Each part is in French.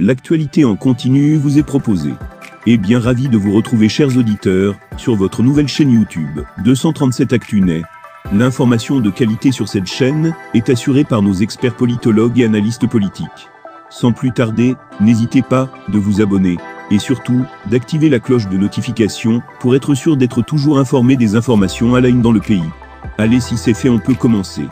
L'actualité en continu vous est proposée. Et bien ravi de vous retrouver, chers auditeurs, sur votre nouvelle chaîne YouTube, 237 ActuNet. L'information de qualité sur cette chaîne est assurée par nos experts politologues et analystes politiques. Sans plus tarder, n'hésitez pas de vous abonner et surtout d'activer la cloche de notification pour être sûr d'être toujours informé des informations à la une dans le pays. Allez, si c'est fait, on peut commencer.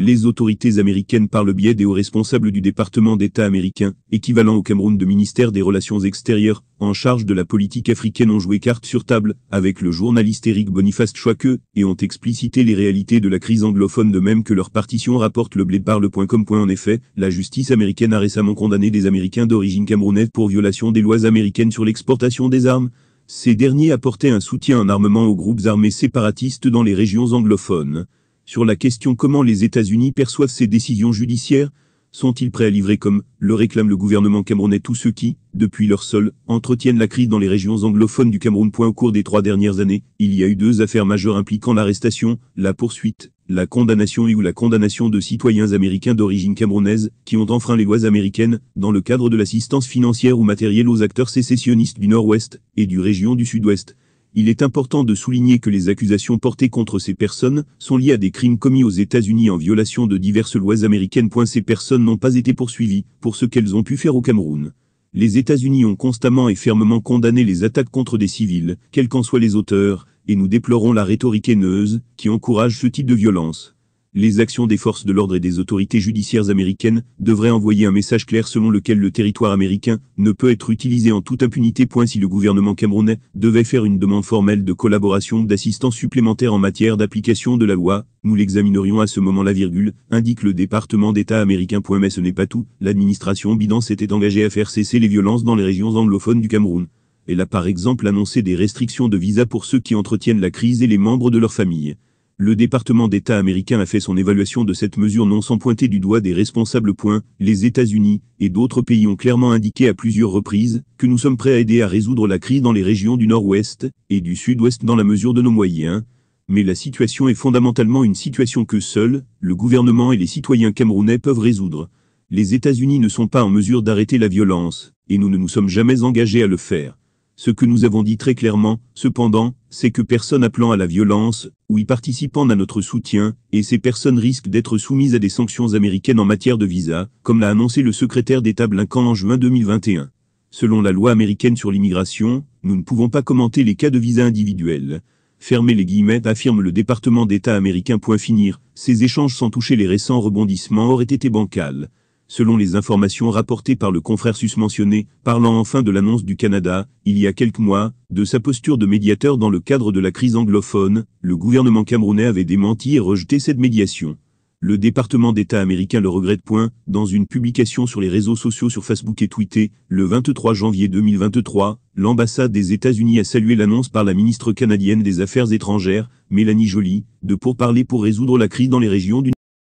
Les autorités américaines, par le biais des hauts responsables du département d'État américain, équivalent au Cameroun de ministère des Relations extérieures, en charge de la politique africaine, ont joué carte sur table avec le journaliste Éric Boniface Chouaqueux et ont explicité les réalités de la crise anglophone, de même que leur partition, rapporte leblé-parle.com. En effet, la justice américaine a récemment condamné des Américains d'origine camerounaise pour violation des lois américaines sur l'exportation des armes. Ces derniers apportaient un soutien en armement aux groupes armés séparatistes dans les régions anglophones. Sur la question comment les États-Unis perçoivent ces décisions judiciaires, sont-ils prêts à livrer, comme le réclame le gouvernement camerounais, tous ceux qui, depuis leur sol, entretiennent la crise dans les régions anglophones du Cameroun. Au cours des 3 dernières années, il y a eu 2 affaires majeures impliquant l'arrestation, la poursuite, la condamnation ou la condamnation de citoyens américains d'origine camerounaise qui ont enfreint les lois américaines dans le cadre de l'assistance financière ou matérielle aux acteurs sécessionnistes du Nord-Ouest et du région du Sud-Ouest. Il est important de souligner que les accusations portées contre ces personnes sont liées à des crimes commis aux États-Unis en violation de diverses lois américaines. Ces personnes n'ont pas été poursuivies pour ce qu'elles ont pu faire au Cameroun. Les États-Unis ont constamment et fermement condamné les attaques contre des civils, quels qu'en soient les auteurs, et nous déplorons la rhétorique haineuse qui encourage ce type de violence. Les actions des forces de l'ordre et des autorités judiciaires américaines devraient envoyer un message clair selon lequel le territoire américain ne peut être utilisé en toute impunité. Si le gouvernement camerounais devait faire une demande formelle de collaboration ou d'assistance supplémentaire en matière d'application de la loi, nous l'examinerions à ce moment-là, indique le département d'État américain. Mais ce n'est pas tout, l'administration Biden s'était engagée à faire cesser les violences dans les régions anglophones du Cameroun. Elle a par exemple annoncé des restrictions de visa pour ceux qui entretiennent la crise et les membres de leur famille. Le département d'État américain a fait son évaluation de cette mesure, non sans pointer du doigt des responsables. Les États-Unis et d'autres pays ont clairement indiqué à plusieurs reprises que nous sommes prêts à aider à résoudre la crise dans les régions du Nord-Ouest et du Sud-Ouest dans la mesure de nos moyens. Mais la situation est fondamentalement une situation que seul le gouvernement et les citoyens camerounais peuvent résoudre. Les États-Unis ne sont pas en mesure d'arrêter la violence, et nous ne nous sommes jamais engagés à le faire. Ce que nous avons dit très clairement, cependant, c'est que personne appelant à la violence, ou y participant n'a notre soutien, et ces personnes risquent d'être soumises à des sanctions américaines en matière de visa, comme l'a annoncé le secrétaire d'État Blinken en juin 2021. Selon la loi américaine sur l'immigration, nous ne pouvons pas commenter les cas de visa individuels. Fermez les guillemets, affirme le département d'État américain. Finir, ces échanges sans toucher les récents rebondissements auraient été bancals. Selon les informations rapportées par le confrère susmentionné, parlant enfin de l'annonce du Canada, il y a quelques mois, de sa posture de médiateur dans le cadre de la crise anglophone, le gouvernement camerounais avait démenti et rejeté cette médiation. Le département d'État américain le regrette. Dans une publication sur les réseaux sociaux sur Facebook et Twitter, le 23 janvier 2023, l'ambassade des États-Unis a salué l'annonce par la ministre canadienne des Affaires étrangères, Mélanie Joly, de pourparlers pour résoudre la crise dans les régions du